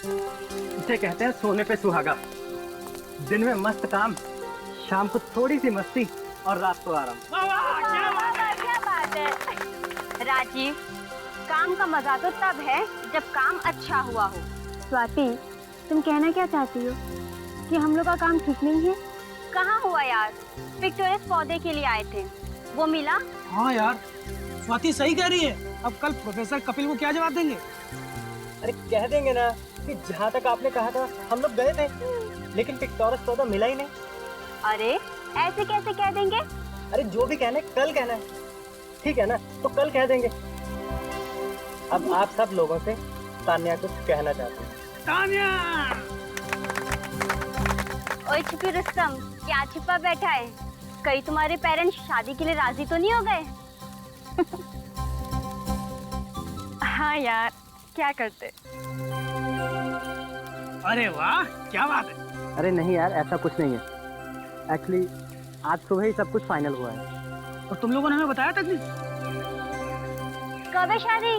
इसे कहते हैं सोने पे सुहागा। दिन में मस्त काम, शाम को थोड़ी सी मस्ती और रात को आराम। क्या बात है राजीव, काम का मजा तो तब है जब काम अच्छा हुआ हो। स्वाति, तुम कहना क्या चाहती हो कि हम लोग का काम ठीक नहीं है? कहाँ हुआ यार, विक्टोरियस पौधे के लिए आए थे, वो मिला? हाँ यार, स्वाति सही कह रही है। अब कल प्रोफेसर कपिल को क्या जवाब देंगे? अरे कह देंगे ना कि जहाँ तक आपने कहा था हम लोग गए थे, लेकिन विक्टोरियस पौधा मिला ही नहीं। अरे ऐसे कैसे कह देंगे? अरे जो भी कहना है कल कहना है, ठीक है ना? तो कल कह देंगे। अब आप सब लोगों से तान्या कुछ कहना चाहती है। तान्या! ओए छुपी रुस्तम, क्या छिपा बैठा है? कहीं तुम्हारे पेरेंट्स शादी के लिए राजी तो नहीं हो गए? हाँ यार, क्या करते? अरे वाह, क्या बात है। अरे नहीं यार, ऐसा कुछ नहीं है। एक्चुअली आज सुबह ही सब कुछ फाइनल हुआ है। और तुम लोगों ने हमें बताया तक नहीं? कब है शादी?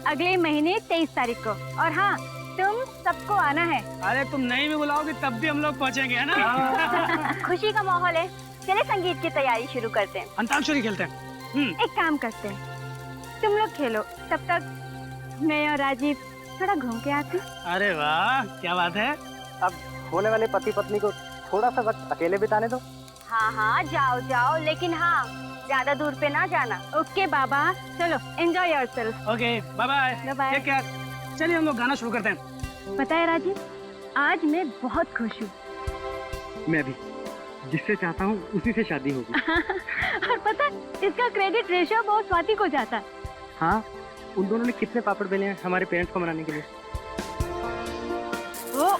अगले महीने 23 तारीख को। और हाँ, तुम सबको आना है। अरे तुम नहीं भी बुलाओगे तब भी हम लोग पहुंचेंगे, है ना? खुशी का माहौल है, चले संगीत की तैयारी शुरू करते हैं। अंताक्षरी खेलते हैं। एक काम करते हैं, तुम लोग खेलो, तब तक मैं और राजीव थोड़ा घूम के आते हैं। अरे वाह, क्या बात है। अब होने वाले पति पत्नी को थोड़ा सा वक्त अकेले बिताने दो। हाँ हाँ, जाओ जाओ, लेकिन हाँ, ज्यादा दूर पे ना जाना। ओके बाबा, चलो enjoy yourself. Okay, bye bye. Bye bye. Take care. चलिए हम लोग गाना शुरू करते हैं। पता है राजीव, आज मैं बहुत खुश हूँ। मैं भी, जिससे चाहता हूँ उसी से शादी होगी। और पता है, इसका क्रेडिट ऋषभ और स्वाति को जाता है। हाँ, उन दोनों ने कितने पापड़ बेले हैं हमारे पेरेंट्स को मनाने के लिए। ओ,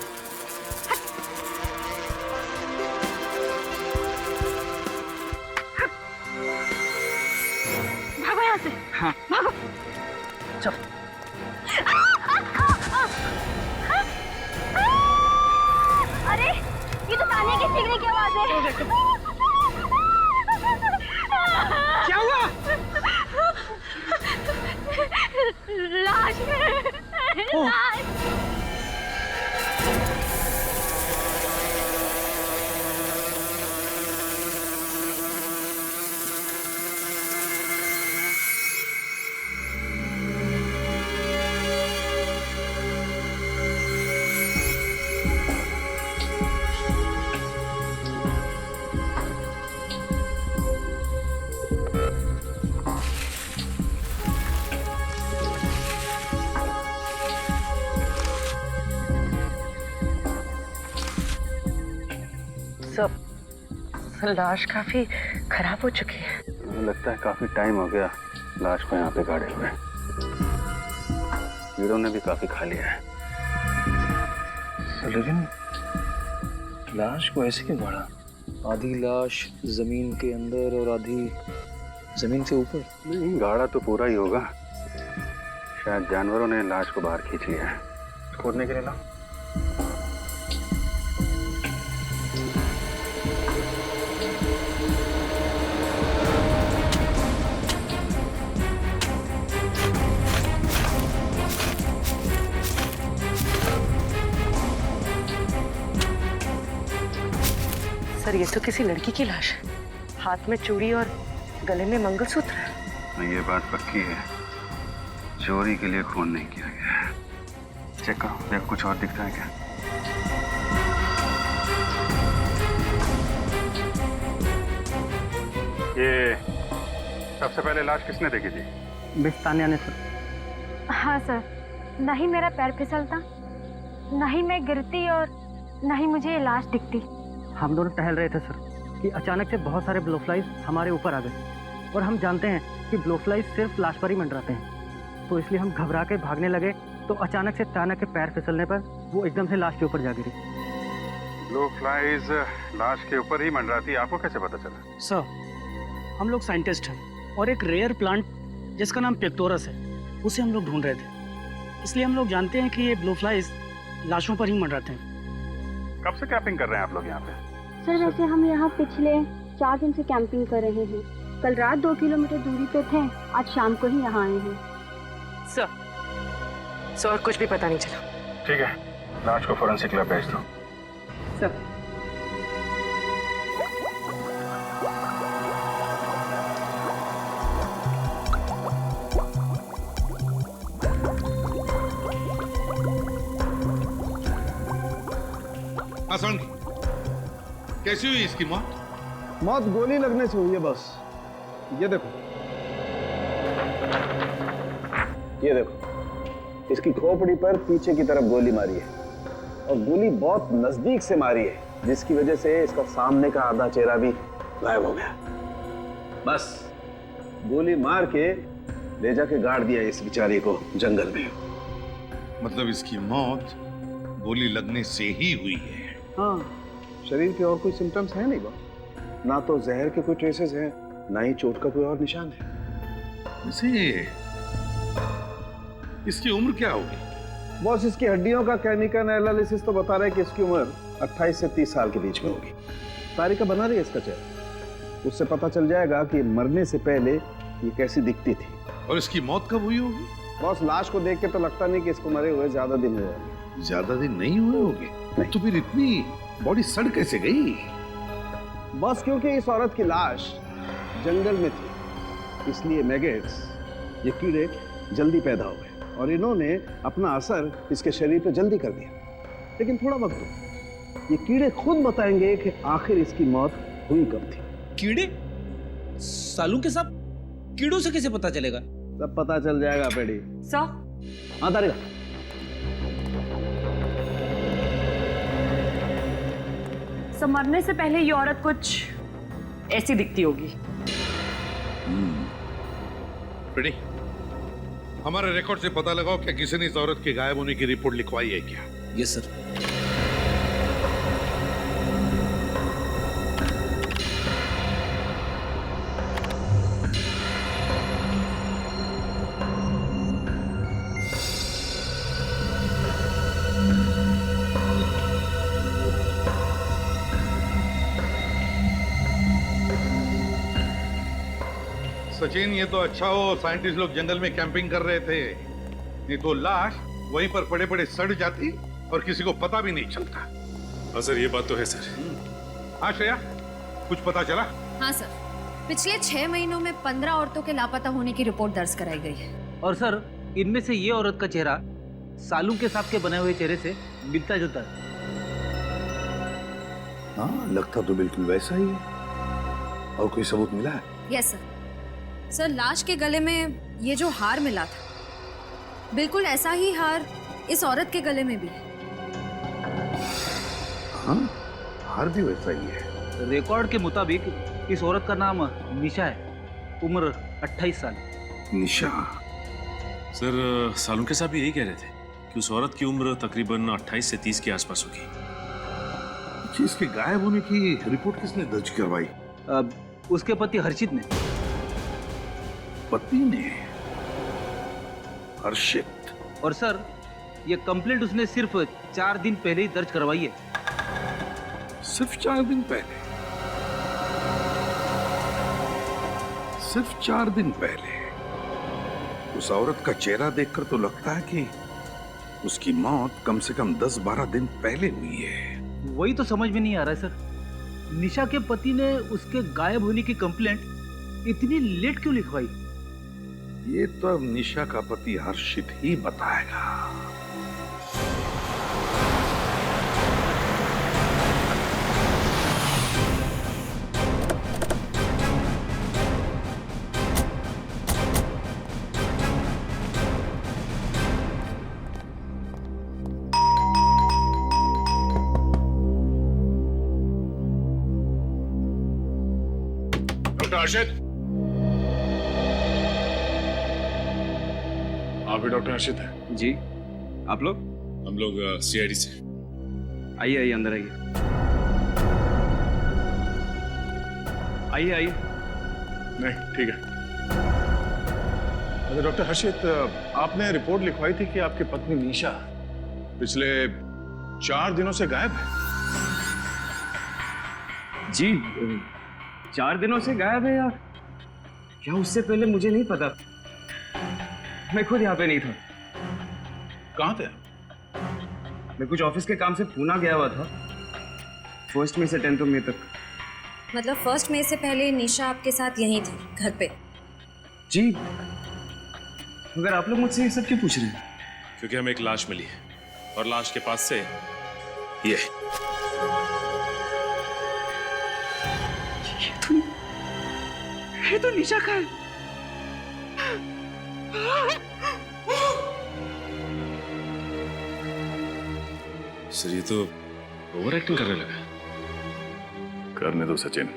भागो यहाँ से। हाँ। भागो। चल। अरे, ये तो ताने की सीखने की आवाज है। क्या हुआ? लाश। लाश। लाश काफी खराब हो चुकी है। मुझे लगता है काफी टाइम हो गया लाश को यहाँ पे गाड़े हुए। कीड़ों ने भी काफी खा लिया है। लेकिन लाश को ऐसे क्यों गाड़ा? आधी लाश जमीन के अंदर और आधी जमीन से ऊपर। नहीं, गाड़ा तो पूरा ही होगा। शायद जानवरों ने लाश को बाहर खींच लिया है। खोदने के लिए ना। सर, ये तो किसी लड़की की लाश है। हाथ में चूड़ी और गले में मंगलसूत्र है। ये बात पक्की है, चोरी के लिए खून नहीं किया गया है। चेक करो, देखो कुछ और दिखता है क्या। ये सबसे पहले लाश किसने देखी थी? मिस तान्या ने सर। हाँ सर, न ही मेरा पैर फिसलता, न ही मैं गिरती और न ही मुझे ये लाश दिखती। हम दोनों टहल रहे थे सर कि अचानक से बहुत सारे ब्लोफ्लाइज हमारे ऊपर आ गए, और हम जानते हैं कि ब्लोफ्लाइज सिर्फ लाश पर ही मंडराते हैं, तो इसलिए हम घबरा के भागने लगे। तो अचानक से तान्या के पैर फिसलने पर वो एकदम से लाश के ऊपर जा गिरी। ब्लू फ्लाइज लाश के ऊपर ही मंडराती, आपको कैसे पता चला? सर, हम लोग साइंटिस्ट हैं और एक रेयर प्लांट जिसका नाम पेक्टोरस है, उसे हम लोग ढूंढ रहे थे। इसलिए हम लोग जानते हैं कि ये ब्लू फ्लाइज लाशों पर ही मंडराते हैं। कब से कैंपिंग कर रहे हैं आप लोग यहाँ पे? सर, वैसे हम यहाँ पिछले 4 दिन से कैंपिंग कर रहे हैं। कल रात 2 किलोमीटर दूरी पे थे, आज शाम को ही यहाँ आए हैं। सर, और कुछ भी पता नहीं चला। ठीक है, लाश को फोरेंसिक लैब भेज दो। सर आसान कैसी हुई इसकी मौत? मौत गोली लगने से हुई है बस। ये देखो, ये देखो, इसकी खोपड़ी पर पीछे की तरफ गोली मारी है और गोली बहुत नजदीक से मारी है, जिसकी वजह से इसका सामने का आधा चेहरा भी गायब हो गया। बस गोली मार के ले जाके गाड़ दिया इस बेचारे को जंगल में। मतलब इसकी मौत गोली लगने से ही हुई है। हाँ, शरीर के और कोई सिम्टम्स हैं नहीं बॉस, ना तो जहर के कोई ट्रेसेस हैं, ना ही चोट का कोई और निशान है। वैसे इसकी उम्र क्या होगी? बॉस, इसकी हड्डियों का केमिकल एनालिसिस तो बता रहा है कि इसकी उम्र 28 से 30 साल के बीच में होगी। तारीख बना रही है इसका चेहरा, उससे पता चल जाएगा कि मरने से पहले ये कैसी दिखती थी। और इसकी मौत कब हुई होगी? बॉस, लाश को देख के तो लगता नहीं कि इसको मरे हुए ज्यादा दिन हुए होंगे। ज्यादा दिन नहीं हुए होंगे? नहीं। तो फिर इतनी बॉडी सड़ कैसे गई? बॉस, क्योंकि इस औरत की लाश जंगल में थी, इसलिए मैगेट्स, ये कीड़े जल्दी पैदा हो गए और इन्होंने अपना असर इसके शरीर पे जल्दी कर दिया। लेकिन थोड़ा वक्त दो, ये कीड़े खुद बताएंगे कि आखिर इसकी मौत हुई कब थी। कीड़े? सालू के साथ कीड़ों से कैसे पता चलेगा? सब पता चल जाएगा पेड़ी। सर हाँ तारिका, मरने से पहले ये औरत कुछ ऐसी दिखती होगी। रेडी? हमारे रिकॉर्ड से पता लगाओ क्या किसी ने इस औरत के गायब होने की रिपोर्ट लिखवाई है क्या? Yes sir. सचिन, ये तो अच्छा हो साइंटिस्ट लोग जंगल में कैंपिंग कर रहे थे, नहीं तो लाश वहीं पर पड़े पड़े सड़ जाती और किसी को पता भी नहीं चलता। हाँ सर, ये बात तो है सर। हाँ श्रेया, कुछ पता चला? हाँ सर, पिछले 6 महीनों में 15 औरतों के लापता होने की रिपोर्ट दर्ज कराई गई है। और सर, इनमें से ये औरत का चेहरा सालू के सांप के बने हुए चेहरे से मिलता जुलता है। हाँ, लगता तो बिल्कुल वैसा ही है। और कोई सबूत मिला है? Yes sir. सर, लाश के गले में ये जो हार मिला था, बिल्कुल ऐसा ही हार इस औरत के गले में भी है। हाँ, हार भी वैसा ही है। रिकॉर्ड के मुताबिक इस औरत का नाम निशा है, उम्र 28 साल। निशा? सर, सालू के साहब भी यही कह रहे थे कि उस औरत की उम्र तकरीबन 28 से 30 के आसपास होगी। इसके गायब होने की रिपोर्ट किसने दर्ज करवाई? उसके पति हर्षित ने। पति ने? हर्षित? और सर, ये कंप्लेंट उसने सिर्फ 4 दिन पहले ही दर्ज करवाई है। सिर्फ 4 दिन पहले? सिर्फ 4 दिन पहले? उस औरत का चेहरा देखकर तो लगता है कि उसकी मौत कम से कम 10-12 दिन पहले हुई है। वही तो समझ में नहीं आ रहा है सर, निशा के पति ने उसके गायब होने की कंप्लेंट इतनी लेट क्यों लिखवाई? ये तो अब निशा का पति हर्षित ही बताएगा। डॉक्टर हर्षित? आप भी डॉक्टर हर्षित हैं? जी, आप लोग? हम लोग सीआईडी से। आइए आइए, अंदर आइए। आइए आइए। नहीं, ठीक है। अच्छा डॉक्टर हर्षित, आपने रिपोर्ट लिखवाई थी कि आपकी पत्नी निशा पिछले 4 दिनों से गायब है। जी, 4 दिनों से गायब है या क्या उससे पहले मुझे नहीं पता। मैं खुद यहाँ पे नहीं था। कहाँ थे? मैं कुछ ऑफिस के काम से पूना गया हुआ था, 1 मई से 10 मई तक। मतलब 1 मई से पहले निशा आपके साथ यहीं थी, घर पे? जी, मगर आप लोग मुझसे ये सब क्यों पूछ रहे हैं? क्योंकि हमें एक लाश मिली है और लाश के पास से ये तो निशा का है। सर ये तो ओवर एक्टिंग करने लगा। करने दो सचिन,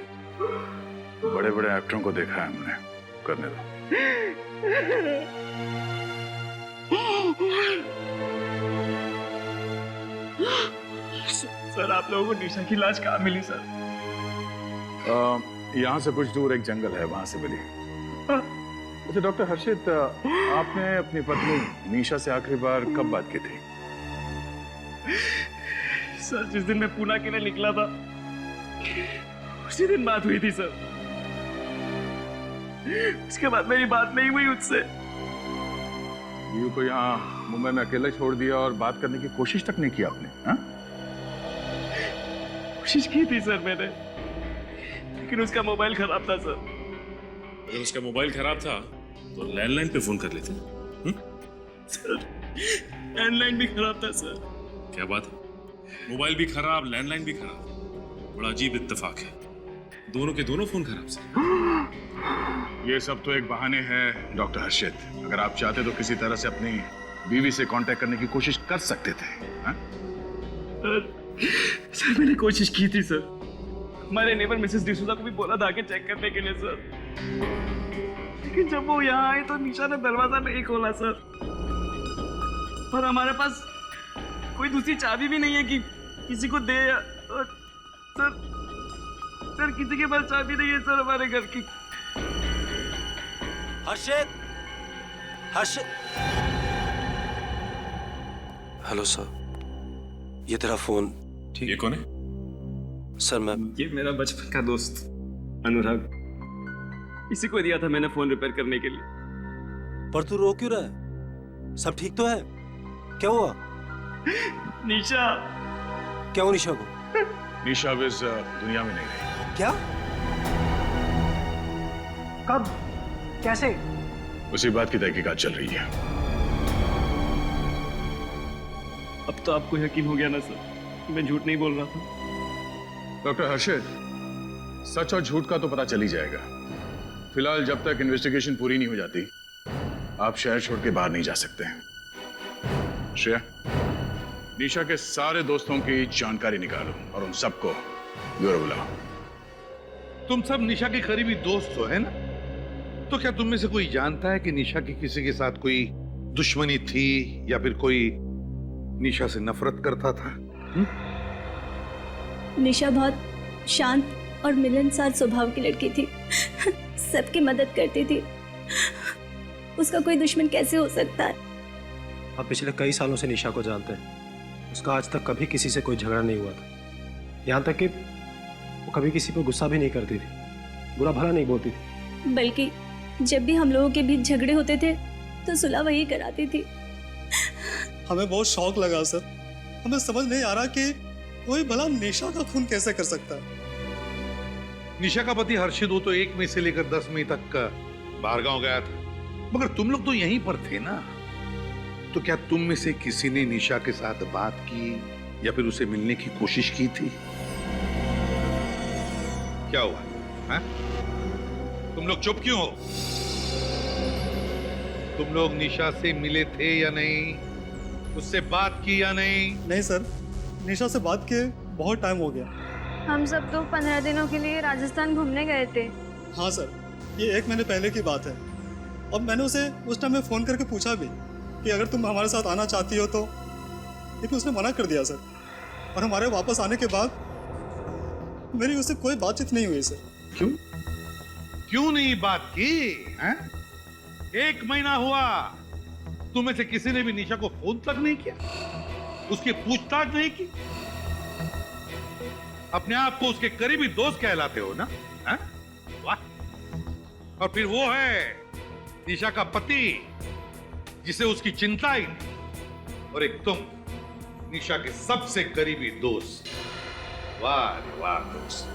बड़े बड़े एक्टरों को देखा है हमने, करने दो। सर आप लोगों को निशा की लाश कहाँ मिली सर? यहाँ से कुछ दूर एक जंगल है, वहां से मिली। अच्छा डॉक्टर हर्षित, आपने अपनी पत्नी निशा से आखिरी बार कब बात की थी? सर जिस दिन मैं पूना के लिए निकला था उसी दिन बात हुई थी सर। उसके बाद मेरी बात नहीं हुई उससे। यू को यहाँ मुंबई में अकेला छोड़ दिया और बात करने की कोशिश तक नहीं की आपने? हाँ? कोशिश की थी सर मैंने, लेकिन उसका मोबाइल खराब था सर। अगर उसका मोबाइल खराब था तो लैंडलाइन पे फोन कर लेते। सर लैंडलाइन भी खराब था सर। क्या बात है, मोबाइल भी खराब, लैंडलाइन भी खराब। बड़ा अजीब इत्तेफाक है, दोनों के दोनों फोन खराब से। ये सब तो एक बहाने हैं डॉक्टर हर्षित। अगर आप चाहते तो किसी तरह से अपनी बीवी से कांटेक्ट करने की कोशिश कर सकते थे। हाँ? सर मैंने कोशिश की थी सर। हमारे नेबर मिसेस डिसूजा को भी बोला था आके चेक करने के लिए सर, लेकिन जब वो यहाँ आए तो निशा ने दरवाजा नहीं खोला सर। और हमारे पास कोई दूसरी चाबी भी नहीं है कि किसी को दे। और सर किसी के पास चाबी नहीं है सर हमारे घर की। हर्षित, हेलो सर, ये तेरा फोन। ठीक, ये कौन है? सर मैं, ये मेरा बचपन का दोस्त अनुराग, इसी को दिया था मैंने फोन रिपेयर करने के लिए। पर तू रो क्यों रहा है? सब ठीक तो है? क्या हुआ? निशा। क्या हुआ निशा को? निशा अब इस दुनिया में नहीं रही। क्या? कब? कैसे? उसी बात की तहकीकात चल रही है। अब तो आपको यकीन हो गया ना सर, मैं झूठ नहीं बोल रहा था। डॉक्टर हर्षित, सच और झूठ का तो पता चल ही जाएगा। फिलहाल जब तक इन्वेस्टिगेशन पूरी नहीं हो जाती आप शहर छोड़ के बाहर नहीं जा सकते हैं। श्रेया, निशा के सारे दोस्तों की जानकारी निकालो और उन सबको ब्यूरो बुलाओ। तुम सब निशा के करीबी दोस्त हो, है ना? तो क्या तुम में से कोई जानता है कि निशा की किसी के साथ कोई दुश्मनी थी या फिर कोई निशा से नफरत करता था? निशा बहुत शांत और मिलनसार स्वभाव की लड़की थी। सबकी मदद करती थी। उसका कोई दुश्मन कैसे हो सकता है? आप पिछले कई सालों से निशा को जानते हैं। उसका आज तक कभी किसी से कोई झगड़ा नहीं हुआ था। यहाँ तक कि वो कभी किसी पर गुस्सा भी नहीं करती थी, बुरा भला नहीं बोलती थी। बल्कि जब भी हम लोगों के बीच झगड़े होते थे तो सुलह वही कराती थी। हमें बहुत शौक लगा सर। हमें समझ नहीं आ रहा कि कोई भला निशा का खून कैसे कर सकता है। निशा का पति हर्षित वो तो 1 मई से लेकर 10 मई तक बाहर गांव गया था, मगर तुम लोग तो यहीं पर थे ना। तो क्या तुम में से किसी ने निशा के साथ बात की या फिर उसे मिलने की कोशिश की थी? क्या हुआ? है? तुम लोग चुप क्यों हो? तुम लोग निशा से मिले थे या नहीं? उससे बात की या नहीं? नहीं सर, निशा से बात किए बहुत टाइम हो गया। हम सब तो 15 दिनों के लिए राजस्थान घूमने गए थे। हाँ सर, ये 1 महीने पहले की बात है। और मैंने उसे उस टाइम में फ़ोन करके पूछा भी कि अगर तुम हमारे साथ आना चाहती हो तो, लेकिन उसने मना कर दिया सर। और हमारे वापस आने के बाद मेरी उससे कोई बातचीत नहीं हुई सर। क्यों नहीं बात की? हैं? 1 महीना हुआ, तुम्हें से किसी ने भी निशा को फोन तक नहीं किया, उसकी पूछताछ नहीं की। अपने आप को उसके करीबी दोस्त कहलाते हो ना? हैं? वाह। और फिर वो है निशा का पति जिसे उसकी चिंता ही नहीं। और एक तुम निशा के सबसे करीबी दोस्त। वाह रे वाह दोस्त।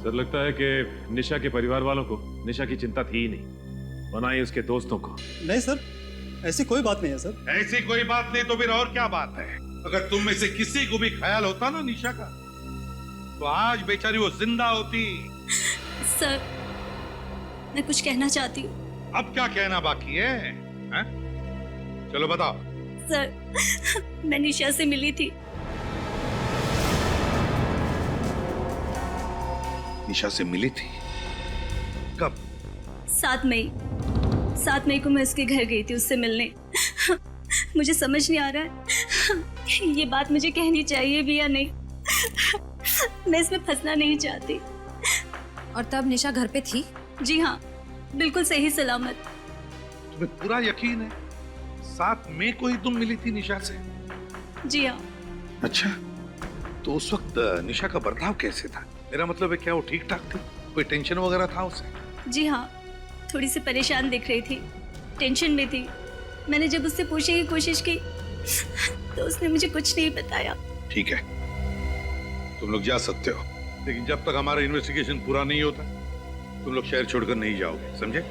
सर लगता है कि निशा के परिवार वालों को निशा की चिंता थी ही नहीं, बनाई उसके दोस्तों को। नहीं सर, ऐसी कोई बात नहीं है सर। ऐसी कोई बात नहीं तो फिर और क्या बात है? अगर तुम में से किसी को भी ख्याल होता ना निशा का, तो आज बेचारी वो जिंदा होती। सर, मैं कुछ कहना चाहती हूँ। अब क्या कहना बाकी है, हैं? चलो बताओ। सर, मैं निशा से मिली थी। निशा से मिली थी? कब? 7 मई को मैं उसके घर गई थी उससे मिलने। मुझे समझ नहीं आ रहा है ये बात मुझे कहनी चाहिए भी या नहीं। मैं इसमें फंसना नहीं चाहती। और तब निशा घर पे थी? जी हाँ, बिल्कुल सही सलामत। तुम्हें पूरा यकीन है 7 मई को ही तुम मिली थी निशा से? जी हाँ। अच्छा, तो उस वक्त निशा का बर्ताव कैसे था? मेरा मतलब है क्या वो ठीक ठाक थी? कोई टेंशन वगैरह था उसे? जी हाँ, थोड़ी सी परेशान दिख रही थी, टेंशन में थी। मैंने जब उससे पूछने की कोशिश की तो उसने मुझे कुछ नहीं बताया। ठीक है, तुम लोग जा सकते हो, लेकिन जब तक हमारा इन्वेस्टिगेशन पूरा नहीं होता तुम लोग शहर छोड़कर नहीं जाओगे, समझे?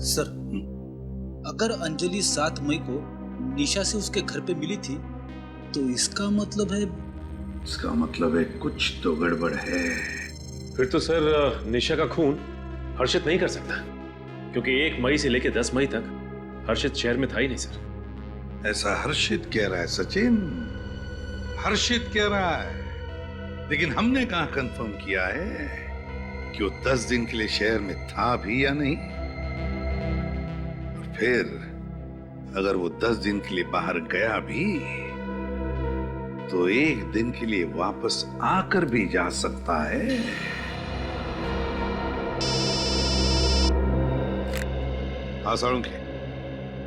सर, अगर अंजलि 7 मई को निशा से उसके घर पे मिली थी तो इसका मतलब है कुछ तो गड़बड़ है। फिर तो सर निशा का खून हर्षित नहीं कर सकता, क्योंकि 1 मई से लेकर 10 मई तक हर्षित शहर में था ही नहीं सर। ऐसा हर्षित कह रहा है सचिन, हर्षित कह रहा है, लेकिन हमने कहां कंफर्म किया है कि वो 10 दिन के लिए शहर में था भी या नहीं। और फिर अगर वो 10 दिन के लिए बाहर गया भी तो 1 दिन के लिए वापस आकर भी जा सकता है। हाँ साळुंखे,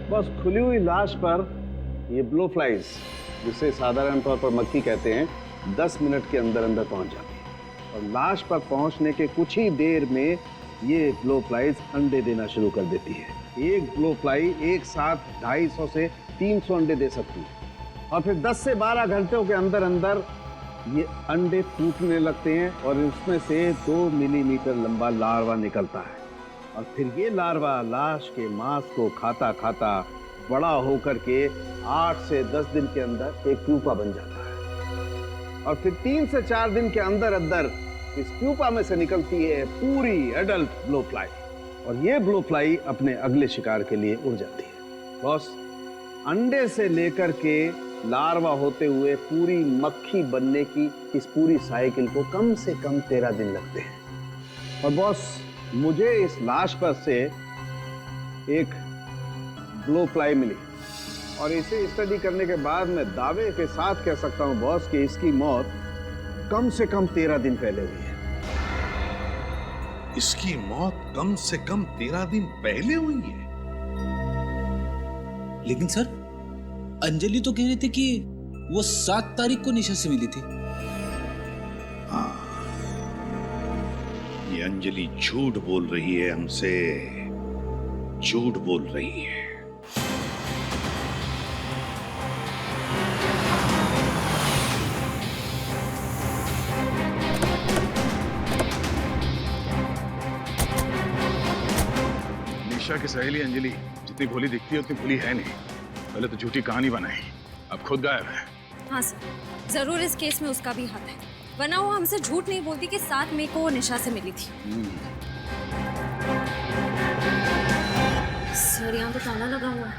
बस खुली हुई लाश पर ये ब्लो फ्लाइज, जिसे साधारण तौर पर मक्खी कहते हैं, 10 मिनट के अंदर अंदर पहुंच जाती है और लाश पर पहुंचने के कुछ ही देर में ये ब्लो फ्लाइज अंडे देना शुरू कर देती है। एक ब्लो फ्लाई एक साथ 250 से 300 अंडे दे सकती है और फिर 10 से 12 घंटों के अंदर अंदर ये अंडे फूटने लगते हैं और इसमें से 2 मिलीमीटर लंबा लार्वा निकलता है और फिर ये लार्वा लाश के मांस को खाता खाता बड़ा होकर के 8 से 10 दिन के अंदर एक प्यूपा बन जाता है और फिर 3 से 4 दिन के अंदर अंदर इस प्यूपा में से निकलती है पूरी एडल्ट ब्लो फ्लाई और ये ब्लो फ्लाई अपने अगले शिकार के लिए उड़ जाती है। बॉस, अंडे से लेकर के लार्वा होते हुए पूरी मक्खी बनने की इस पूरी साइकिल को कम से कम 13 दिन लगते हैं। और बॉस, मुझे इस लाश पर से एक ब्लो फ्लाई मिली और इसे स्टडी करने के बाद मैं दावे के साथ कह सकता हूं बॉस कि इसकी मौत कम से कम 13 दिन पहले हुई है। इसकी मौत कम से कम 13 दिन पहले हुई है? लेकिन सर, अंजलि तो कह रही थी कि वो 7 तारीख को निशा से मिली थी। हाँ, ये अंजलि झूठ बोल रही है हमसे, झूठ बोल रही है। निशा की सहेली अंजलि जितनी भोली दिखती है उतनी भोली है नहीं। पहले तो झूठी कहानी बनाई, अब खुद गायब है। हाँ सर, जरूर इस केस में उसका भी हाथ है, वरना वो हमसे झूठ नहीं बोलती कि 7 मई को वो निशा से मिली थी। सर, यहाँ तो ताला लगा हुआ है।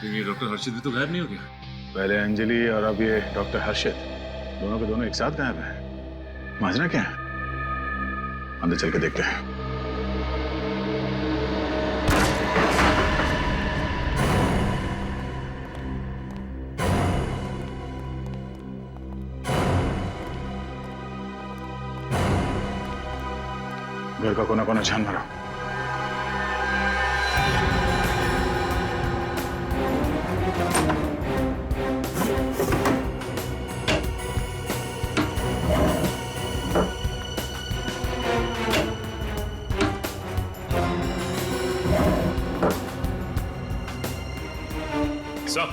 ये डॉक्टर हर्षित भी तो गायब नहीं हो गया? पहले अंजलि और अब ये डॉक्टर हर्षित, दोनों के दोनों एक साथ गायब हैं। माजरा क्या है? अंदर चल के देखते हैं। घर का कोना कोना छान मारो। सर।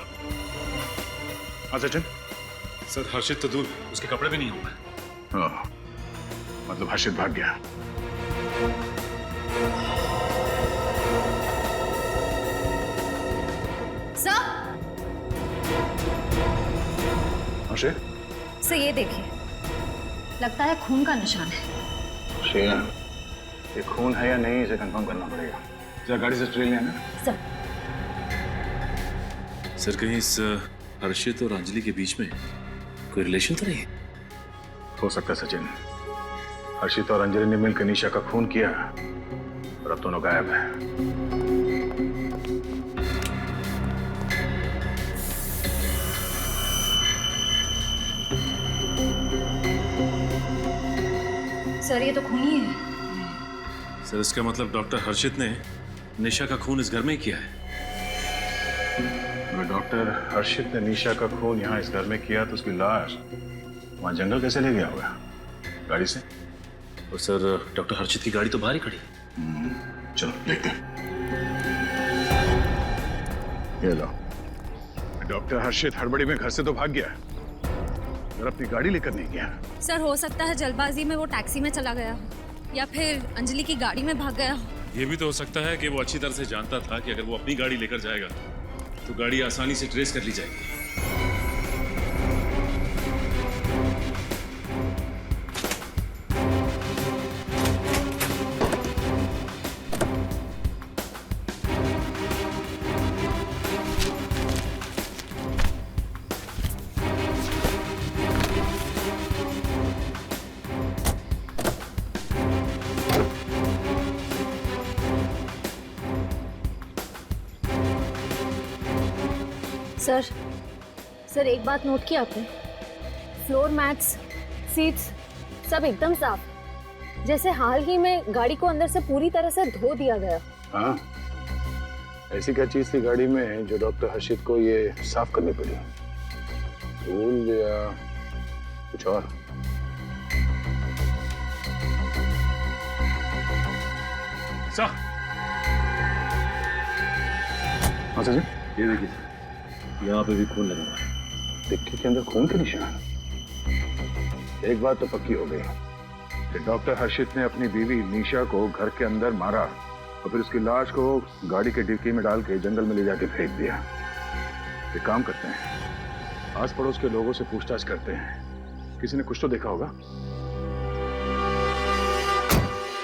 हाँ सचिन। सर हर्षित तो दूर, उसके कपड़े भी नहीं होंगे। हाँ, मतलब हर्षित भाग गया। सर, हर्षित सर ये देखिए, लगता है खून का निशान है। श्रेया, ये खून है या नहीं इसे कंफर्म करना पड़ेगा। जरा गाड़ी से ट्रेन लेना। सर कहीं इस हर्षित और अंजलि के बीच में कोई रिलेशन तो नहीं? हो सकता है सचिन। हर्षित और अंजलि ने मिलकर निशा का खून किया और अब दोनों गायब है। सर ये तो खून ही है। सर इसका मतलब डॉक्टर हर्षित ने निशा का खून इस घर में ही किया है। अगर डॉक्टर हर्षित ने निशा का खून यहाँ इस घर में किया तो उसकी लाश वहां जंगल कैसे ले गया होगा? गाड़ी से? और सर डॉक्टर हर्षित की गाड़ी तो बाहर ही खड़ी। चलो देखते हैं। ये लो, डॉक्टर हर्षित हड़बड़ी में घर से तो भाग गया और अपनी गाड़ी लेकर नहीं गया। सर हो सकता है जल्दबाजी में वो टैक्सी में चला गया हो या फिर अंजलि की गाड़ी में भाग गया हो। ये भी तो हो सकता है कि वो अच्छी तरह से जानता था कि अगर वो अपनी गाड़ी लेकर जाएगा तो गाड़ी आसानी से ट्रेस कर ली जाएगी। सर एक बात नोट की आपने? फ्लोर मैट्स, सीट्स सब एकदम साफ, जैसे हाल ही में गाड़ी को अंदर से पूरी तरह से धो दिया गया। हाँ, ऐसी क्या चीज थी गाड़ी में जो डॉक्टर हर्षित को ये साफ करनी पड़ी? धूल या कुछ और? हाँ सचिन, ये देखिए, यहाँ पे भी खून लगा हुआ है। टिक्की के अंदर खून के निशान। एक बात तो पक्की हो गई कि डॉक्टर हर्षित ने अपनी बीवी निशा को घर के अंदर मारा और फिर उसकी लाश को गाड़ी के डिक्की में डाल के जंगल में ले जाके फेंक दिया। एक काम करते हैं, आस पड़ोस के लोगों से पूछताछ करते हैं, किसी ने कुछ तो देखा होगा।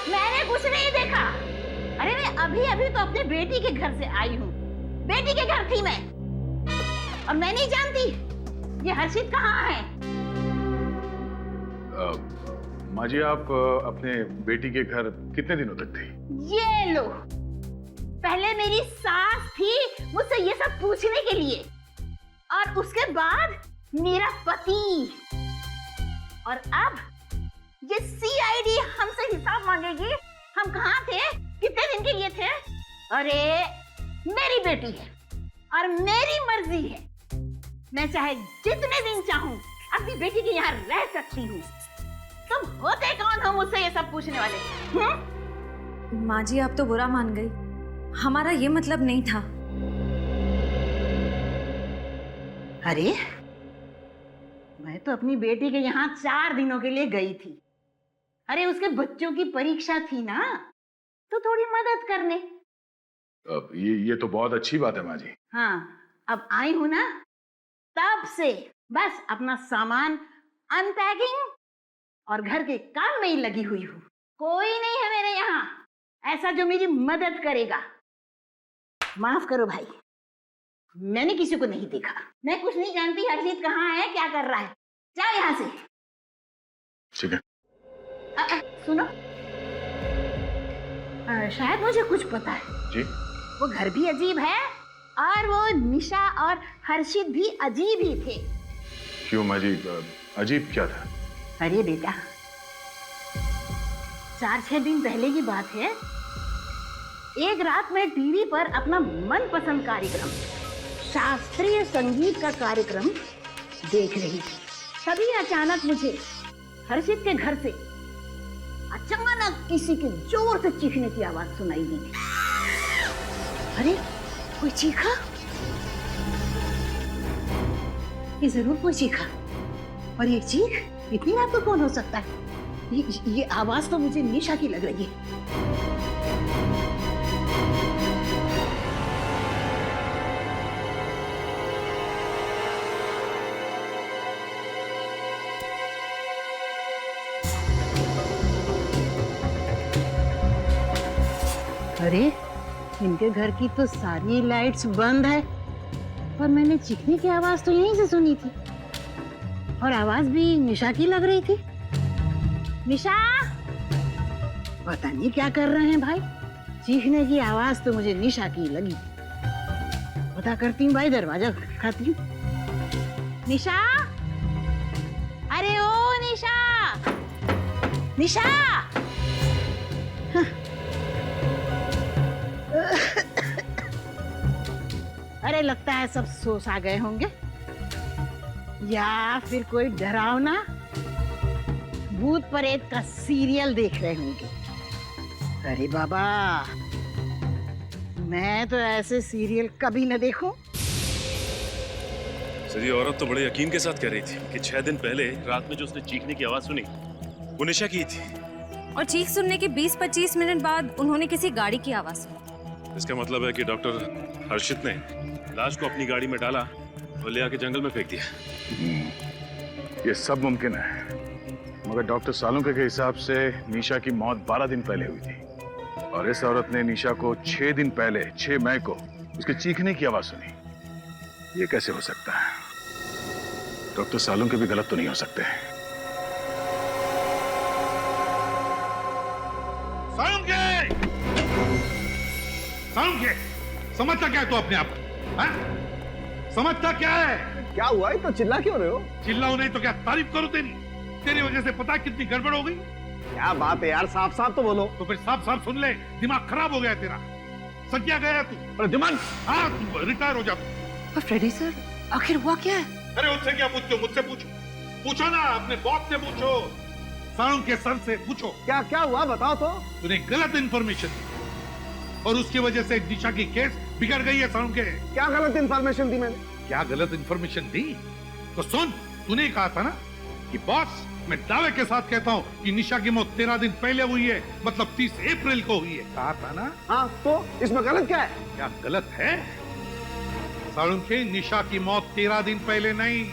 मैंने कुछ नहीं देखा। अरे मैं अभी तो अपने बेटी के घर से आई हूँ। बेटी के घर थी मैं, और मैं नहीं जानती ये हर्षित कहाँ है। माँ जी, आप अपने बेटी के घर कितने दिनों तक थी? ये लो, पहले मेरी सास थी मुझसे ये सब पूछने के लिए, और उसके बाद मेरा पति, और अब ये सीआईडी हमसे हिसाब मांगेगी। हम कहाँ थे, कितने दिन के लिए थे? अरे मेरी बेटी है और मेरी मर्जी है, मैं चाहे जितने दिन चाहूं अपनी बेटी के यहाँ रह सकती हूँ। तुम होते कौन हो मुझसे ये सब पूछने वाले? माँ जी आप तो बुरा मान गई, हमारा ये मतलब नहीं था। अरे मैं तो अपनी बेटी के यहाँ 4 दिनों के लिए गई थी। अरे उसके बच्चों की परीक्षा थी ना, तो थोड़ी मदद करने। अब ये तो बहुत अच्छी बात है माँ जी। हाँ, अब आई हूं ना, तब से बस अपना सामान अनपैकिंग और घर के काम में ही लगी हुई हूँ। कोई नहीं है मेरे यहाँ ऐसा जो मेरी मदद करेगा। माफ करो भाई, मैंने किसी को नहीं देखा, मैं कुछ नहीं जानती हर्षित कहाँ है, क्या कर रहा है। जाओ यहाँ से। ठीक है। सुनो, शायद मुझे कुछ पता है जी। वो घर भी अजीब है और वो निशा और हर्षित भी अजीब ही थे। क्यों माँ जी, अजीब क्या था? अरे बेटा, 4-6 दिन पहले की बात है, एक रात मैं टीवी पर अपना मनपसंद कार्यक्रम, शास्त्रीय संगीत का कार्यक्रम देख रही थी। तभी अचानक मुझे हर्षित के घर से अचानक किसी के जोर से चीखने की आवाज सुनाई दी। अरे कोई चीखा? कि जरूर कोई चीखा। और ये चीख इतनी रात को कौन हो सकता है? ये आवाज तो मुझे निशा की लग रही है। अरे इनके घर की तो सारी लाइट्स बंद है, पर मैंने चीखने की आवाज तो यहीं से सुनी थी, और आवाज भी निशा की लग रही थी। निशा, पता नहीं क्या कर रहे हैं भाई, चीखने की आवाज तो मुझे निशा की लगी। पता करती हूँ भाई, दरवाजा खटखटाती हूँ। निशा, अरे ओ निशा, निशा। अरे लगता है सब सो सा गए होंगे, या फिर कोई डरावना भूत प्रेत का सीरियल देख रहे होंगे। अरे बाबा, मैं तो ऐसे सीरियल कभी न देखूं। सर, ये औरत तो बड़े यकीन के साथ कह रही थी कि 6 दिन पहले रात में जो उसने चीखने की आवाज सुनी वो निशा की थी, और चीख सुनने के 20-25 मिनट बाद उन्होंने किसी गाड़ी की आवाज सुनी। इसका मतलब है कि डॉक्टर हर्षित ने लाश को अपनी गाड़ी में डाला और ले आके जंगल में फेंक दिया। ये सब मुमकिन है, मगर डॉक्टर सालुंके के हिसाब से निशा की मौत 12 दिन पहले हुई थी, और इस औरत ने निशा को 6 दिन पहले 6 मई को उसके चीखने की आवाज सुनी। ये कैसे हो सकता है? डॉक्टर सालुंके भी गलत तो नहीं हो सकते। सालुंके, समझता क्या है तू अपने आप को? समझता क्या है? क्या हुआ है? तो चिल्ला क्यों रहे हो? चिल्लाओ नहीं तो क्या तारीफ करूं तेरी? तेरी वजह से पता कितनी गड़बड़ हो गई। क्या बात है यार, साफ साफ तो बोलो। तो फिर साफ साफ सुन ले, दिमाग खराब हो गया तेरा। सकिया गया तू। अरे दिमाग, हाँ रिटायर हो जा। पर फ्रेडी सर, आखिर हुआ क्या है? अरे उससे क्या पूछते हो? मुझसे पूछो, पूछो ना, अपने बॉस से पूछो, सालुंके सर से पूछो। क्या क्या हुआ बताओ तो। तूने गलत इंफॉर्मेशन दी और उसकी वजह से निशा की केस बिगड़ गई है। सालुंके, क्या गलत इंफॉर्मेशन दी मैंने? क्या गलत इंफॉर्मेशन दी? तो सुन, तूने कहा था ना कि बॉस, मैं दावे के साथ कहता हूँ कि निशा की मौत 13 दिन पहले हुई है, मतलब 30 अप्रैल को हुई है। कहा था ना? हाँ, तो इसमें गलत क्या है? क्या गलत है? सालुंके, निशा की मौत 13 दिन पहले नहीं,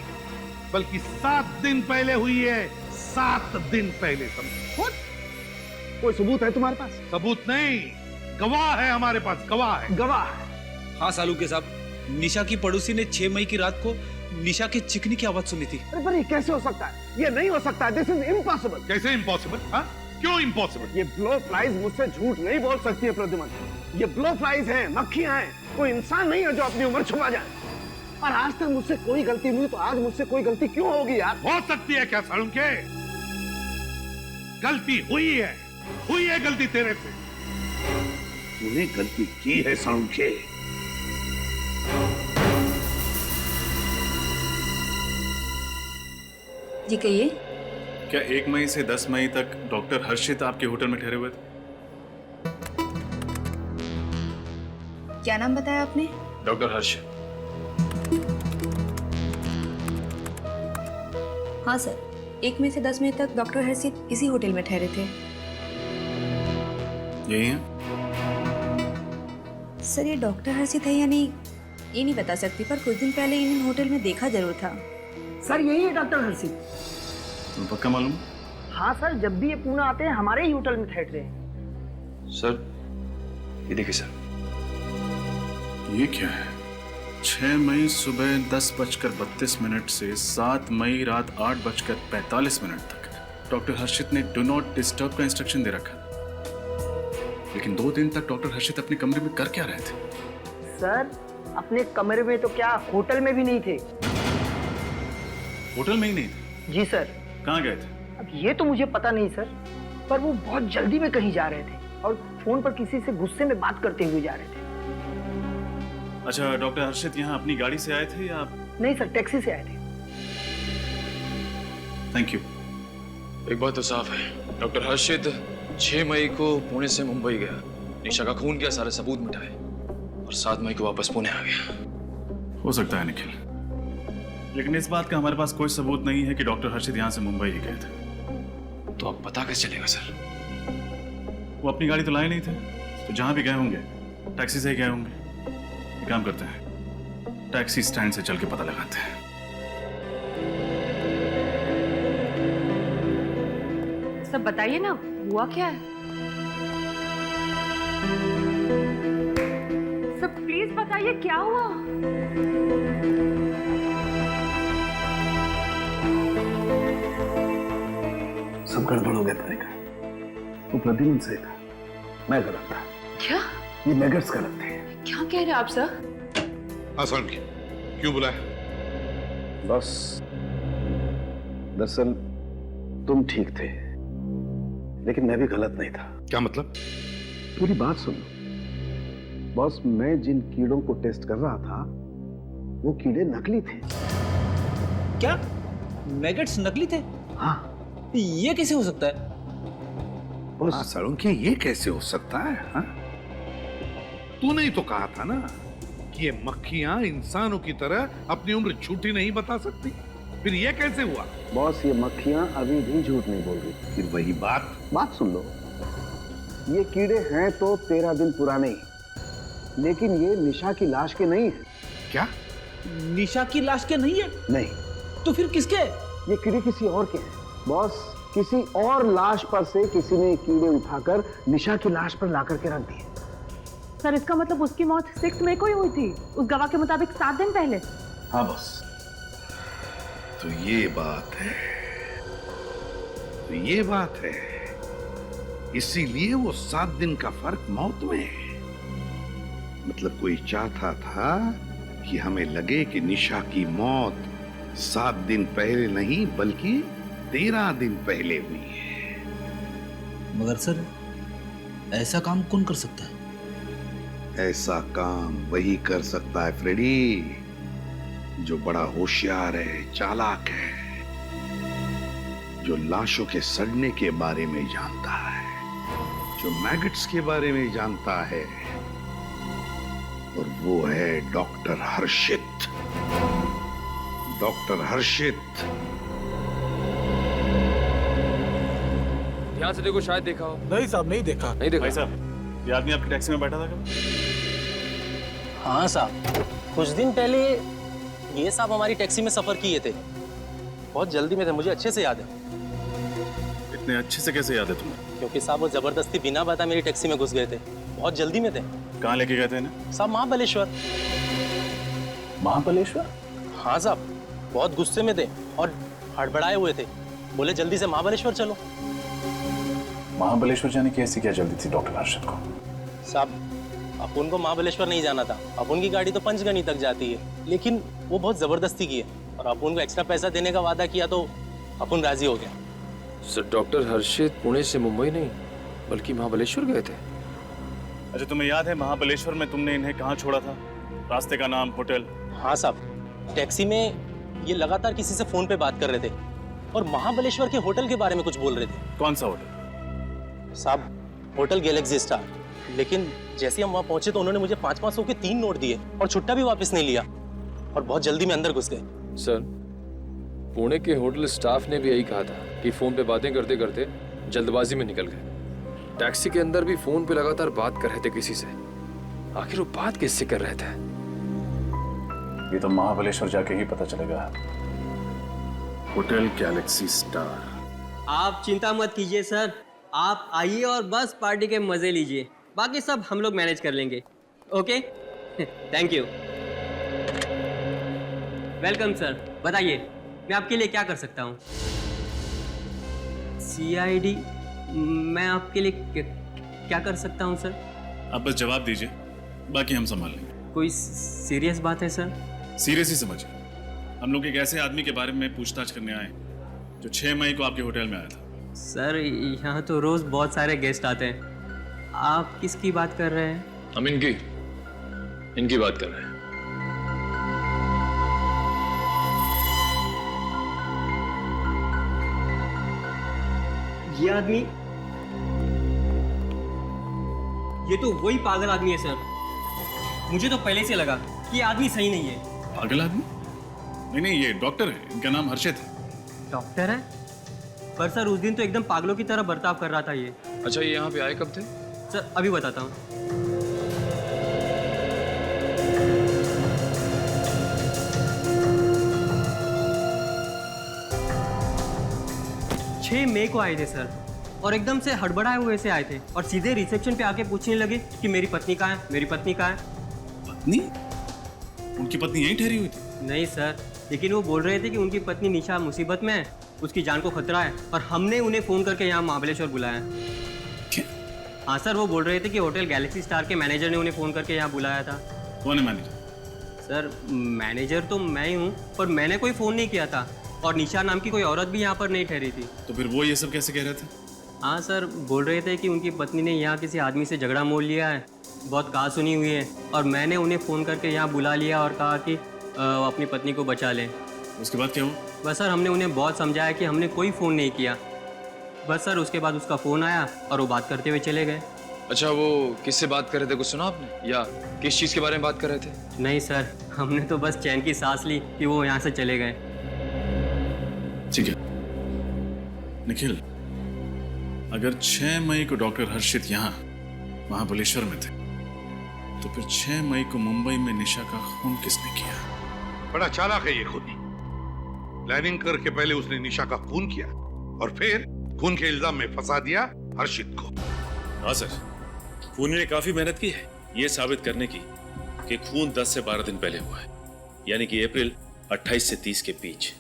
बल्कि 7 दिन पहले हुई है। 7 दिन पहले। समझो? कोई सबूत है तुम्हारे पास? सबूत नहीं, गवाह है हमारे पास, गवाह है। गवाह? हाँ सालुंके साहब, निशा की पड़ोसी ने 6 मई की रात को निशा के चिकनी की आवाज सुनी थी। अरे पर ये कैसे हो सकता है? ये नहीं हो सकता है। This is impossible. कैसे इम्पॉसिबल? हाँ, क्यों इम्पॉसिबल? ये ब्लो फ्लाइज मुझसे झूठ नहीं बोल सकती है प्रद्युमन। ये ब्लो फ्लाइज हैं, मक्खियां हैं, कोई इंसान नहीं है जो अपनी उम्र छुपा जाए। और आज तक मुझसे कोई गलती हुई, तो आज मुझसे कोई गलती क्यों होगी यार? हो सकती है क्या सालुंके? गलती हुई है गलती तेरे से। तूने गलती की है सालुंके। जी कहिए। क्या 1 मई से 10 मई तक डॉक्टर हर्षित आपके होटल में ठहरे हुए थे? क्या नाम बताया आपने? डॉक्टर हर्षित। हाँ सर, 1 मई से 10 मई तक डॉक्टर हर्षित इसी होटल में ठहरे थे। यही है? सर, ये डॉक्टर हर्षित है या नहीं ये नहीं बता सकती, पर कुछ दिन पहले इन्हें होटल में देखा जरूर था। सर, यही है डॉक्टर हर्षित। तुम्हें पक्का मालूम? हाँ सर, जब भी ये पूना आते हैं हमारे ही होटल में ठहरते हैं। सर, ये देखिए सर, ये क्या है? 6 मई सुबह 10:32 से 7 मई रात 8:45 तक डॉक्टर हर्षित ने डू नॉट डिस्टर्ब का इंस्ट्रक्शन दे रखा। लेकिन 2 दिन तक डॉक्टर हर्षित अपने कमरे में कर क्या रहे थे? सर, अपने कमरे में तो क्या, होटल में भी नहीं थे। होटल में ही नहीं थे? जी सर। कहाँ गए थे? अब ये तो मुझे पता नहीं सर, पर वो बहुत जल्दी में कहीं जा रहे थे और फोन पर किसी से गुस्से में बात करते हुए जा रहे थे। अच्छा, डॉक्टर हर्षित यहाँ अपनी गाड़ी से आए थे या? नहीं सर, टैक्सी से आए थे। Thank you. एक बात तो साफ है, डॉक्टर हर्षित 6 मई को पुणे से मुंबई गया, निशा का खून किया, सारे सबूत मिटाए और 7 मई को वापस पुणे आ गया। हो सकता है निखिल, लेकिन इस बात का हमारे पास कोई सबूत नहीं है कि डॉक्टर हर्षित यहाँ से मुंबई ही गए थे। तो अब पता कैसे चलेगा सर? वो अपनी गाड़ी तो लाए नहीं थे, तो जहां भी गए होंगे टैक्सी से ही गए होंगे। एक काम करते हैं, टैक्सी स्टैंड से चल के पता लगाते हैं। सब बताइए ना, हुआ क्या है? सब प्लीज बताइए क्या हुआ? सब गड़बड़ हो गया तरीका। वो प्रद्युम्न से था, मैं गलत था। क्या? ये मैगट्स गलत थे। क्या कह रहे हैं आप सर? आसान क्यों बुलाया? बस दरअसल तुम ठीक थे, लेकिन मैं भी गलत नहीं था। क्या मतलब? पूरी बात सुन लो। बॉस, मैं जिन कीड़ों को टेस्ट कर रहा था वो कीड़े नकली थे। क्या मैगट्स नकली थे? हाँ। ये कैसे हो सकता है? बॉस सालुंखे, ये कैसे हो सकता है? हाँ? तूने ही तो कहा था ना कि ये मक्खियां इंसानों की तरह अपनी उम्र झूठी नहीं बता सकती। फिर ये कैसे हुआ? बॉस, ये मक्खियां अभी भी झूठ नहीं बोल रही। फिर वही बात सुन लो। ये कीड़े हैं तो 13 दिन पुराने ही, लेकिन ये निशा की लाश के नहीं है। क्या? निशा की लाश के नहीं है? नहीं। तो फिर किसके? ये कीड़े किसी और के हैं बॉस। किसी और लाश पर से किसी ने कीड़े उठाकर निशा की लाश पर लाकर के रख दिए। सर, इसका मतलब उसकी मौत 6 मई को ही हुई थी, उस गवाह के मुताबिक 7 दिन पहले। हाँ बॉस, तो ये बात है। इसीलिए वो 7 दिन का फर्क मौत में है। मतलब कोई चाहता था कि हमें लगे कि निशा की मौत 7 दिन पहले नहीं बल्कि 13 दिन पहले हुई है। मगर सर, ऐसा काम कौन कर सकता है? ऐसा काम वही कर सकता है फ्रेडी, जो बड़ा होशियार है, चालाक है, जो लाशों के सड़ने के बारे में जानता है, जो मैगट्स के बारे में जानता है, और वो है डॉक्टर हर्षित। डॉक्टर हर्षित। ध्यान से देखो, शायद देखा हो। नहीं साहब, नहीं देखा। नहीं देखा? भाई साहब, ये आदमी आपकी टैक्सी में बैठा था क्या? हाँ साहब, कुछ दिन पहले ये साहब हमारी टैक्सी में सफर किए थे। बहुत जल्दी में थे, मुझे अच्छे से याद है। इतने अच्छे से कैसे याद है तुम्हें? क्योंकि साहब वो जबरदस्ती बिना बता मेरी टैक्सी में घुस गए थे। बहुत जल्दी में थे। कहाँ लेके गए थे इन्हें? साहब महाबलेश्वर। महाबलेश्वर? हाँ साहब, बहुत गुस्से में थे और हड़बड़ाए हुए थे। बोले जल्दी से महाबलेश्वर चलो। महाबलेश्वर जाने की ऐसी क्या जल्दी थी डॉक्टर हर्षित को? साहब, अपुन को महाबलेश्वर नहीं जाना था। अपुन की गाड़ी तो पंचगनी तक जाती है, लेकिन वो बहुत जबरदस्ती की है और अपुन को एक्स्ट्रा पैसा देने का वादा किया तो अपुन राजी हो गया। सर, डॉक्टर हर्षित पुणे से मुंबई नहीं बल्कि महाबलेश्वर गए थे। अच्छा, तुम्हें याद है महाबलेश्वर में तुमने इन्हें कहाँ छोड़ा था? रास्ते का नाम, होटल? हाँ साहब, टैक्सी में ये लगातार किसी से फोन पे बात कर रहे थे और महाबलेश्वर के होटल के बारे में कुछ बोल रहे थे। कौन सा होटल? साहब, होटल गैलेक्सी स्टार। लेकिन जैसे हम वहां पहुंचे तो उन्होंने मुझे 500 के 3 नोट दिए और छुट्टा भी वापस नहीं लिया और बहुत जल्दी में अंदर घुस गए। सर, पुणे के होटल स्टाफ ने भी यही कहा था कि फोन पे बातें करते करते जल्दबाजी में निकल गए। टैक्सी के अंदर भी फोन पे लगातार बात कर रहे थे किसी से। आखिर वो बात किससे कर रहे थे? ये तो महाबलेश्वर जाके ही पता चलेगा। Hotel Galaxy star. आप चिंता मत कीजिए सर, आप आइए और बस पार्टी के मजे लीजिए। बाकी सब हम लोग मैनेज कर लेंगे। Okay, thank you. Welcome sir. बताइए मैं आपके लिए क्या कर सकता हूँ? CID? मैं आपके लिए क्या कर सकता हूँ सर? आप बस जवाब दीजिए, बाकी हम संभाल लेंगे। कोई सीरियस बात है सर? सीरियस ही समझिए। हम लोग एक ऐसे आदमी के बारे में पूछताछ करने आए जो 6 मई को आपके होटल में आया था। सर, यहाँ तो रोज बहुत सारे गेस्ट आते हैं। आप किसकी बात कर रहे हैं? हम इनकी बात कर रहे हैं। ये आदमी, ये तो वही पागल आदमी है सर। मुझे तो पहले से लगा कि ये आदमी सही नहीं है। पागल आदमी? नहीं, ये डॉक्टर है, इनका नाम हर्षित है। डॉक्टर है? पर सर उस दिन तो एकदम पागलों की तरह बर्ताव कर रहा था ये। अच्छा, ये यहाँ पे आए कब थे? सर अभी बताता हूँ। 6 मई को आए थे सर, और एकदम से हड़बड़ाए हुए से आए थे और सीधे रिसेप्शन पे आके पूछने लगे कि मेरी पत्नी कहाँ है, मेरी पत्नी कहाँ है। पत्नी? उनकी पत्नी यहीं ठहरी हुई थी? नहीं सर, लेकिन वो बोल रहे थे कि उनकी पत्नी निशा मुसीबत में है, उसकी जान को खतरा है, और हमने उन्हें फ़ोन करके यहाँ महाबलेश्वर बुलाया। क्या? हाँ सर, वो बोल रहे थे कि होटल गैलेक्सी स्टार के मैनेजर ने उन्हें फ़ोन करके यहाँ बुलाया था। कौन है मैनेजर? सर मैनेजर तो मैं ही हूँ, पर मैंने कोई फ़ोन नहीं किया था, और निशा नाम की कोई औरत भी यहाँ पर नहीं ठहरी थी। तो फिर वो ये सब कैसे कह रहे थे? हाँ सर, बोल रहे थे कि उनकी पत्नी ने यहाँ किसी आदमी से झगड़ा मोल लिया है, बहुत कहा सुनी हुई है, और मैंने उन्हें फ़ोन करके यहाँ बुला लिया और कहा कि वो अपनी पत्नी को बचा लें। उसके बाद क्या हुआ? बस सर, हमने उन्हें बहुत समझाया कि हमने कोई फ़ोन नहीं किया। बस सर, उसके बाद उसका फ़ोन आया और वो बात करते हुए चले गए। अच्छा, वो किससे बात कर रहे थे, कुछ सुना आपने, या किस चीज़ के बारे में बात कर रहे थे? नहीं सर, हमने तो बस चैन की सांस ली कि वो यहाँ से चले गए। ठीक है निखिल, अगर 6 मई को डॉक्टर हर्षित यहाँ महाबलेश्वर में थे, तो फिर 6 मई को मुंबई में निशा का खून किसने किया? बड़ा चालाक है ये खुदी। प्लानिंग करके पहले उसने निशा का खून किया और फिर खून के इल्जाम में फंसा दिया हर्षित को। हाँ सर, खूनी ने काफी मेहनत की है ये साबित करने की कि खून 10 से 12 दिन पहले हुआ है, यानी कि अप्रैल 28 से 30 के बीच।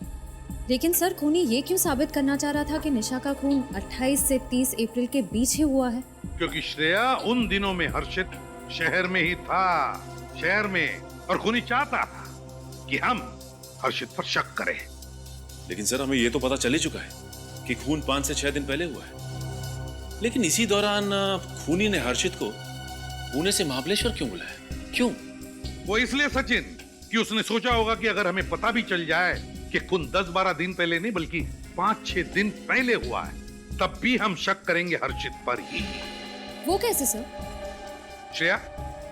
लेकिन सर खूनी ये क्यों साबित करना चाह रहा था कि निशा का खून 28 से 30 अप्रैल के बीच ही हुआ है? क्योंकि श्रेया उन दिनों में हर्षित शहर में ही था, शहर में, और खूनी चाहता था कि हम हर्षित पर शक करें। लेकिन सर हमें ये तो पता चल ही चुका है कि खून 5 से 6 दिन पहले हुआ है, लेकिन इसी दौरान खूनी ने हर्षित को पुणे से महाबलेश्वर क्यों बुलाया? क्यों? वो इसलिए सचिन कि उसने सोचा होगा कि अगर हमें पता भी चल जाए कि खून 10-12 दिन पहले नहीं बल्कि 5-6 दिन पहले हुआ है, तब भी हम शक करेंगे हर्षित पर ही। वो कैसे सर? श्रेया,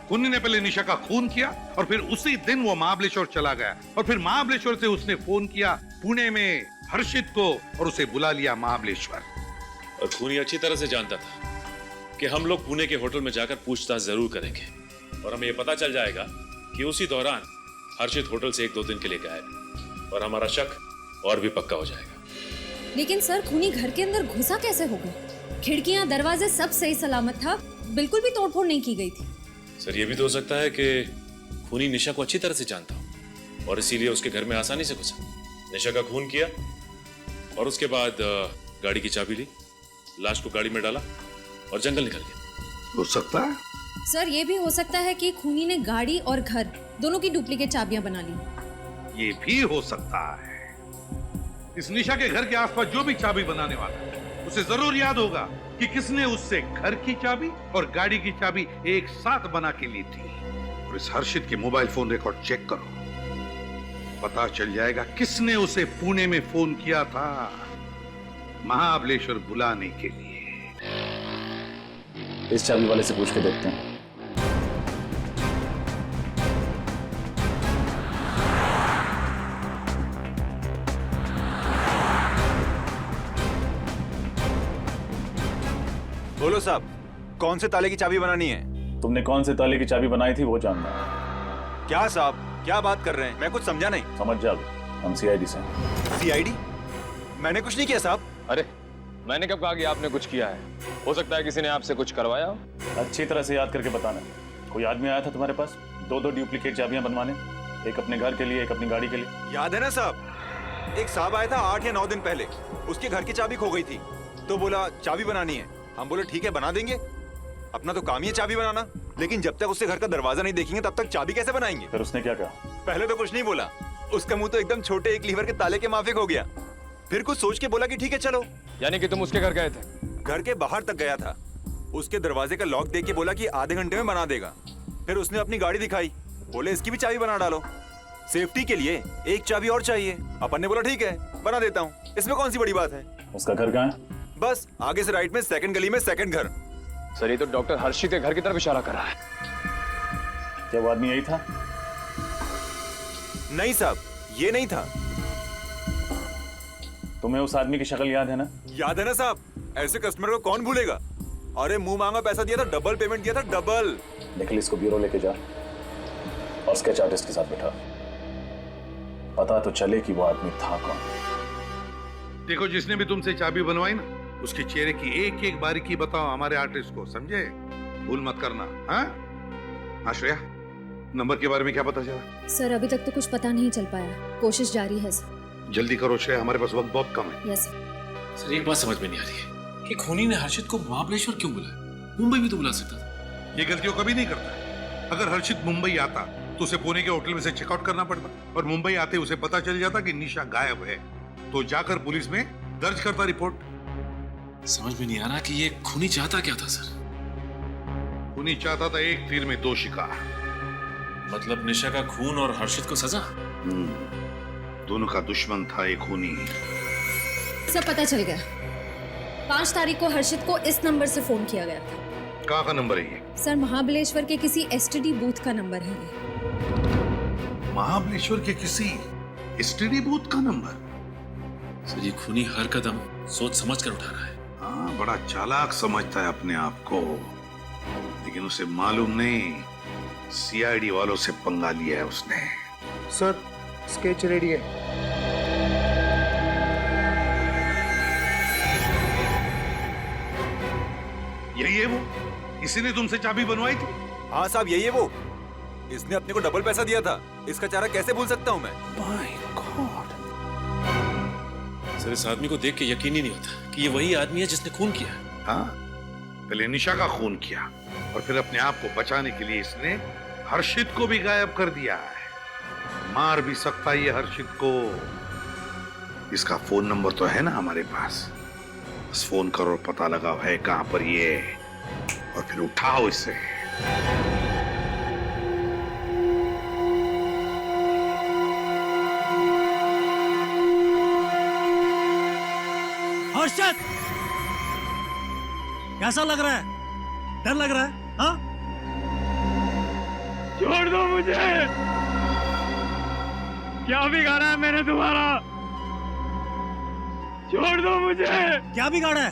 खूनी ने पहले निशा का खून किया और फिर उसी दिन वो महाबलेश्वर चला गया, और फिर महाबलेश्वर से उसने फोन किया पुणे में हर्षित को और उसे बुला लिया महाबलेश्वर। और खूनी अच्छी तरह से जानता था कि हम लोग पुणे के होटल में जाकर पूछताछ जरूर करेंगे, और हमें यह पता चल जाएगा कि उसी दौरान हर्षित होटल से 1-2 दिन के लिए गायब, और हमारा शक और भी पक्का हो जाएगा। लेकिन सर खूनी घर के अंदर घुसा कैसे होगा? खिड़कियां दरवाजे सब सही सलामत था, बिल्कुल भी तोड़फोड़ नहीं की गई थी। सर ये भी तो हो सकता है कि खूनी निशा को अच्छी तरह से जानता हो और इसीलिए उसके घर में आसानी से घुसा, निशा का खून किया और उसके बाद गाड़ी की चाबी ली, लाश को गाड़ी में डाला और जंगल निकल गया। हो सकता है सर, ये भी हो सकता है कि खूनी ने गाड़ी और घर दोनों की डुप्लीकेट चाबियां बना ली। ये भी हो सकता है। इस निशा के घर के आसपास जो भी चाबी बनाने वाला है, उसे जरूर याद होगा कि किसने उससे घर की चाबी और गाड़ी की चाबी एक साथ बना के ली थी। और इस हर्षित के मोबाइल फोन रिकॉर्ड चेक करो, पता चल जाएगा किसने उसे पुणे में फोन किया था महाबलेश्वर बुलाने के लिए। इस चाबी वाले से पूछ के देखते हैं। बोलो साहब, कौन से ताले की चाबी बनानी है? तुमने कौन से ताले की चाबी बनाई थी वो जानना है। क्या साहब, क्या बात कर रहे हैं? मैं कुछ समझा नहीं। समझ जा, हम सीआईडी से। सीआईडी? मैंने कुछ नहीं किया साहब। अरे मैंने कब कहा कि आपने कुछ किया है? हो सकता है किसी ने आपसे कुछ करवाया हो। अच्छी तरह से याद करके बताना। कोई आदमी आया था तुम्हारे पास 2-2 डुप्लीकेट चाबियां बनवाने, एक अपने घर के लिए, एक अपनी गाड़ी के लिए। याद है ना साहब, एक साहब आया था 8 या 9 दिन पहले, उसके घर की चाबी खो गई थी, तो बोला चाबी बनानी है। हम बोले ठीक है बना देंगे, अपना तो काम ही है चाबी बनाना। लेकिन जब तक उससे घर का दरवाजा नहीं देखेंगे तब तक चाबी कैसे बनाएंगे? फिर उसने क्या कहा? पहले तो कुछ नहीं बोला, उसका मुंह तो एकदम छोटे एक लीवर के ताले के माफिक हो गया। फिर कुछ सोच के बोला कि ठीक है चलो। यानी कि तुम उसके घर गए थे? घर के बाहर तक गया था, उसके दरवाजे का लॉक देख के बोला कि आधे घंटे में बना देगा। फिर उसने अपनी गाड़ी दिखाई, बोले इसकी भी चाबी बना डालो, सेफ्टी के लिए एक चाबी और चाहिए। अपन ने बोला ठीक है बना देता हूँ, इसमें कौन सी बड़ी बात है। उसका घर कहाँ है? बस आगे से राइट में सेकंड गली में सेकंड घर। सर ये तो डॉक्टर हर्षित के घर की तरफ इशारा कर रहा है। क्या वो आदमी यही था? नहीं साहब, ये नहीं था। तुम्हें उस आदमी की शक्ल याद है ना? याद है ना साहब, ऐसे कस्टमर को कौन भूलेगा। अरे मुंह मांगा पैसा दिया था, डबल पेमेंट दिया था, डबल। निखिल इसको ब्यूरो लेके जा और स्केच आर्टिस्ट के साथ बैठा, पता तो चले कि वो आदमी था कौन। देखो, जिसने भी तुमसे चाबी बनवाई ना, उसके चेहरे की एक एक बारीकी बताओ हमारे आर्टिस्ट को, समझे? भूल मत करना। हाँ श्रेया, नंबर के बारे में क्या पता चला? सर अभी तक तो कुछ पता नहीं चल पाया, कोशिश जारी है सर। जल्दी करो श्रेया, हमारे पास वक्त बहुत कम है। Yes sir. सर एक बात समझ में नहीं आ रही है कि खूनी ने हर्षित को महाबलेश्वर क्यों बुलाया? मुंबई भी तो बुला सकता था। ये गलतियों कभी नहीं करता। अगर हर्षित मुंबई आता तो उसे पुणे के होटल में से चेकआउट करना पड़ता, और मुंबई आते उसे पता चल जाता कि निशा गायब है, तो जाकर पुलिस में दर्ज करता रिपोर्ट। समझ में नहीं आ रहा कि ये खूनी चाहता क्या था सर? खूनी चाहता था एक तीर में दो शिकार। मतलब निशा का खून और हर्षित को सजा? दोनों का दुश्मन था एक खूनी। सब पता चल गया। 5 तारीख को हर्षित को इस नंबर से फोन किया गया था। कहाँ का नंबर है ये? सर महाबलेश्वर के किसी एसटीडी बूथ का नंबर है ये। महाबलेश्वर के किसी एसटीडी बूथ का नंबर? सर ये खूनी हर कदम सोच समझ कर उठा रहा है। हाँ, बड़ा चालाक समझता है अपने आप को, लेकिन उसे मालूम नहीं सीआईडी वालों से पंगा लिया है उसने। सर स्केच रेडी है। यही है वो, इसी ने तुमसे चाबी बनवाई थी? हाँ साहब, यही है वो। इसने अपने को डबल पैसा दिया था। इसका चेहरा कैसे भूल सकता हूँ मैं? My God. सर इस आदमी को देख के यकीन ही नहीं होता कि ये वही आदमी है जिसने खून किया। हाँ, पहले निशा का खून किया और फिर अपने आप को बचाने के लिए इसने हर्षित को भी गायब कर दिया है। मार भी सकता है ये हर्षित को। इसका फोन नंबर तो है ना हमारे पास, बस फोन करो, पता लगाओ है कहां पर ये, और फिर उठाओ इसे। हर्षित, कैसा लग रहा है? डर लग रहा है? हाँ? छोड़ दो मुझे। क्या बिगाड़ा है मैंने तुम्हारा? छोड़ दो मुझे। क्या बिगाड़ा है?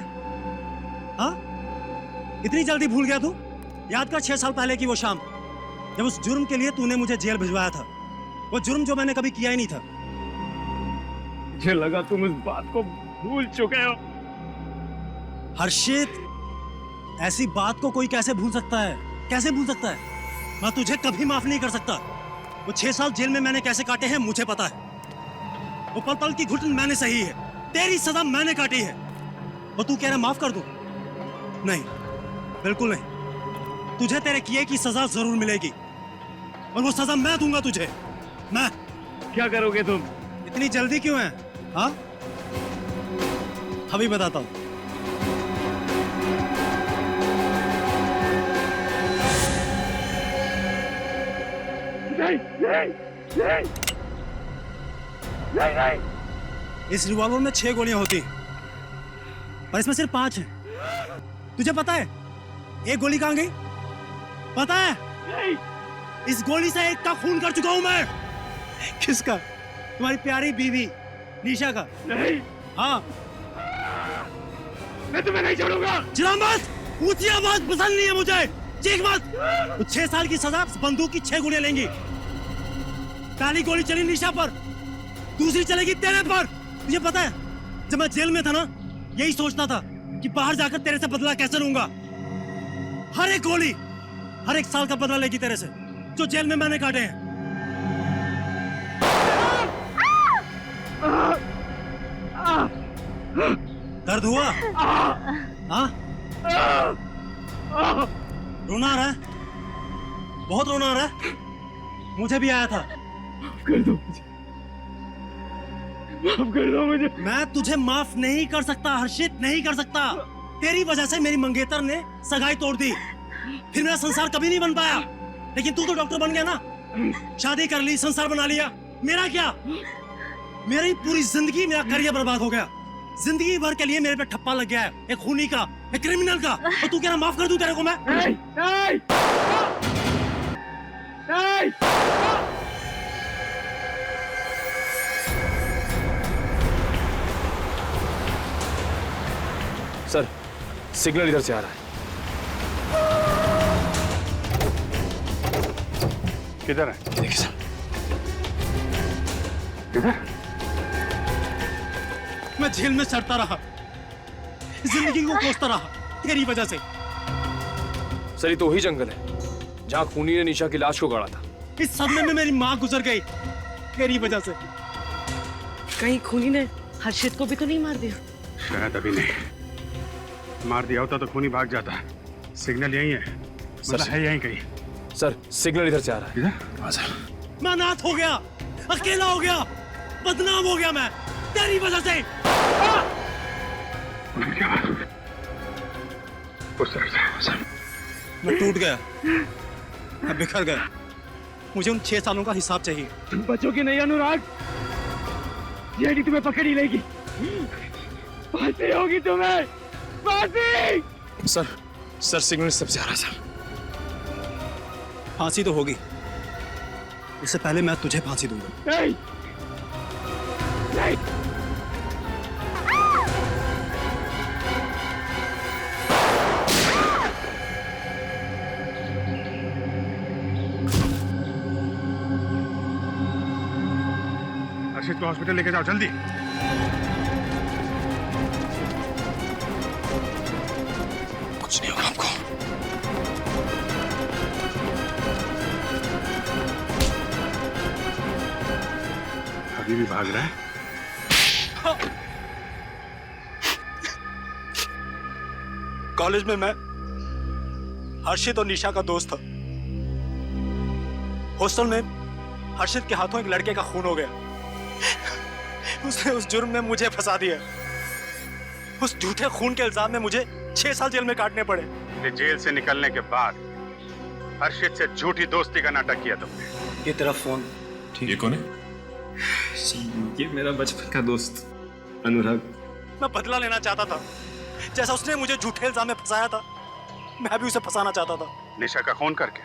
हाँ? इतनी जल्दी भूल गया तू? याद कर 6 साल पहले की वो शाम, जब उस जुर्म के लिए तूने मुझे जेल भिजवाया था। वो जुर्म जो मैंने कभी किया ही नहीं था। मुझे लगा तुम इस बात को भूल चुके हो। हर्षित, ऐसी बात को कोई कैसे भूल सकता है? कैसे भूल सकता है? मैं तुझे कभी माफ नहीं कर सकता। वो 6 साल जेल में मैंने कैसे काटे हैं मुझे पता है। वो पल पल की घुटन मैंने सही है, तेरी सजा मैंने काटी है। और तू कह रहा माफ कर दूं? नहीं, बिल्कुल नहीं। तुझे तेरे किए की सजा जरूर मिलेगी, और वो सजा मैं दूंगा तुझे। मैं। क्या करोगे तुम? इतनी जल्दी क्यों है? हाँ, अभी बताता हूं। नहीं, नहीं, नहीं, नहीं, नहीं। इस रिवॉल्वर में 6 गोलियां होती हैं, पर इसमें सिर्फ 5 हैं। तुझे पता है एक गोली कहां गई? पता है? नहीं। इस गोली से एक का खून कर चुका हूं मैं। किसका? तुम्हारी प्यारी बीवी निशा का। नहीं। हाँ, मैं तुम्हें नहीं छोड़ूंगा। चिल्ला मत, ऊंची आवाज पसंद नहीं है मुझे, चीख मत। तो 6 साल की सजा बंदूक की 6 गोलियां लेंगी। पहली गोली चली निशा पर, दूसरी चलेगी तेरे पर। तुझे पता है जब मैं जेल में था ना, यही सोचता था कि बाहर जाकर तेरे से बदला कैसे लूंगा। हर एक गोली हर एक साल का बदला लेगी तेरे से, जो जेल में मैंने काटे हैं। दर्द हुआ? हाँ? रोना आ रहा है? बहुत रोना आ रहा है? मुझे भी आया था। कर दो मुझे, माफ कर दो मुझे। मैं तुझे माफ नहीं कर सकता हर्षित, नहीं कर सकता। तेरी वजह से मेरी मंगेतर ने सगाई तोड़ दी, फिर मेरा संसार कभी नहीं बन पाया। लेकिन तू तो डॉक्टर बन गया ना, शादी कर ली, संसार बना लिया। मेरा क्या? मेरी पूरी जिंदगी, मेरा करियर बर्बाद हो गया। जिंदगी भर के लिए मेरे पे ठप्पा लग गया है, एक खूनी का, एक क्रिमिनल का। और तू कह रहा माफ कर दूं तेरे को मैं? नहीं, नहीं, नहीं। सर सिग्नल इधर से आ रहा है। किधर है? देखिए सर। किधर? मैं जेल में सड़ता रहा, जिंदगी को कोसता रहा तेरी वजह से। सर ये तो वही जंगल है जहाँ खूनी ने निशा की लाश को गाड़ा था। इस सदमे में मेरी माँ गुजर गई तेरी वजह से। कहीं खूनी ने हर्षित को भी तो नहीं मार दिया? शायद अभी नहीं, मार दिया होता तो खूनी भाग जाता। सिग्नल यही है, मतलब है यहीं कहीं। सर सिग्नल इधर से आ रहा है। इधर? मैं अनाथ हो गया, अकेला हो गया, बदनाम हो गया मैं तेरी वजह से। मैं टूट गया, मैं बिखर गया। मुझे उन 6 सालों का हिसाब चाहिए। तुम बचोगे नहीं अनुराग, जेडी तुम्हें पकड़ ही लेगी। फांसी होगी तुम्हें, फांसी। सर सिग्नल सबसे आ रहा है सर। फांसी तो होगी, उससे पहले मैं तुझे फांसी दूंगा। नहीं, नहीं। हर्षित को हॉस्पिटल लेके जाओ जल्दी। कुछ नहीं होगा हमको। अभी भी भाग रहा है? कॉलेज में मैं हर्षित और निशा का दोस्त था। हॉस्टल में हर्षित के हाथों एक लड़के का खून हो गया। उसने उस जुर्म में मुझे फंसा दिया। उस झूठे खून के इल्जाम में मुझे 6 साल जेल में काटने पड़े। ये जेल से निकलने के बाद हर्षित से झूठी दोस्ती का नाटक किया तुमने। ये तेरा फोन। ये कौन है? ये मेरा बचपन का दोस्त अनुराग। मैं बदला लेना चाहता था, जैसा उसने मुझे झूठे इल्जाम में फंसाया था, मैं भी उसे फंसाना चाहता था। निशा का खून करके?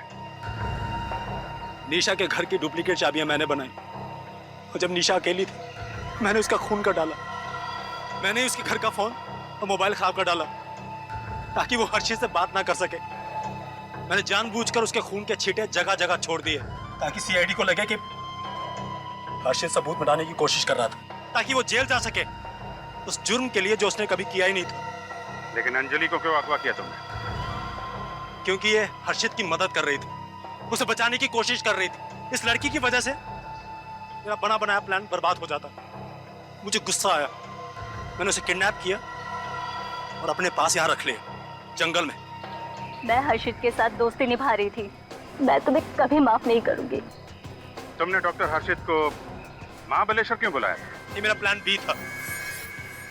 निशा के घर की डुप्लीकेट चाबियां मैंने बनाई, और जब निशा अकेली थी मैंने उसका खून कर डाला। मैंने उसके घर का फोन और मोबाइल खराब कर डाला ताकि वो हर्षित से बात ना कर सके। मैंने जानबूझकर उसके खून के छींटे जगह जगह छोड़ दिए ताकि सीआईडी को लगे कि हर्षित सबूत मिटाने की कोशिश कर रहा था, ताकि वो जेल जा सके उस जुर्म के लिए जो उसने कभी किया ही नहीं था। लेकिन अंजलि को क्यों अगवा किया तुमने? क्योंकि ये हर्षित की मदद कर रही थी, उसे बचाने की कोशिश कर रही थी। इस लड़की की वजह से मेरा बना बनाया प्लान बर्बाद हो जाता। मुझे गुस्सा आया, मैंने उसे किडनैप किया और अपने पास यहाँ रख लिया, जंगल में। मैं हर्षित के साथ दोस्ती निभा रही थी। मैं तुम्हें कभी माफ नहीं करूंगी। तुमने डॉक्टर हर्षित को महाबलेश्वर क्यों बुलाया? ये मेरा प्लान बी था,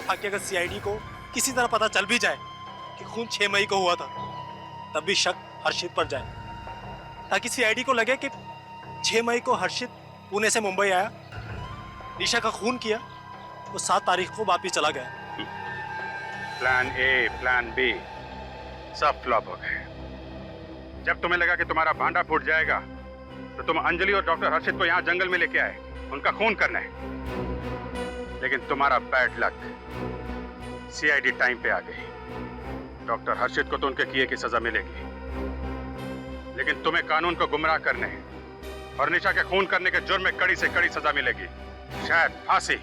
ताकि अगर सीआईडी को किसी तरह पता चल भी जाए कि खून 6 मई को हुआ था, तब भी शक हर्षित पर जाए, ताकि सीआईडी को लगे कि 6 मई को हर्षित पुणे से मुंबई आया, निशा का खून किया, वो 7 तारीख को वापिस चला गया। प्लान ए, प्लान बी सब फ्लॉप हो गए। जब तुम्हें लगा कि तुम्हारा भांडा फूट जाएगा तो तुम अंजलि और डॉक्टर हर्षित को यहाँ जंगल में लेके आए उनका खून करने। लेकिन तुम्हारा बैड लक, सीआईडी टाइम पे आ गई। डॉक्टर हर्षित को तो उनके किए की सजा मिलेगी, लेकिन तुम्हें कानून को गुमराह करने और निशा के खून करने के जुर्म में कड़ी से कड़ी सजा मिलेगी, शायद फांसी।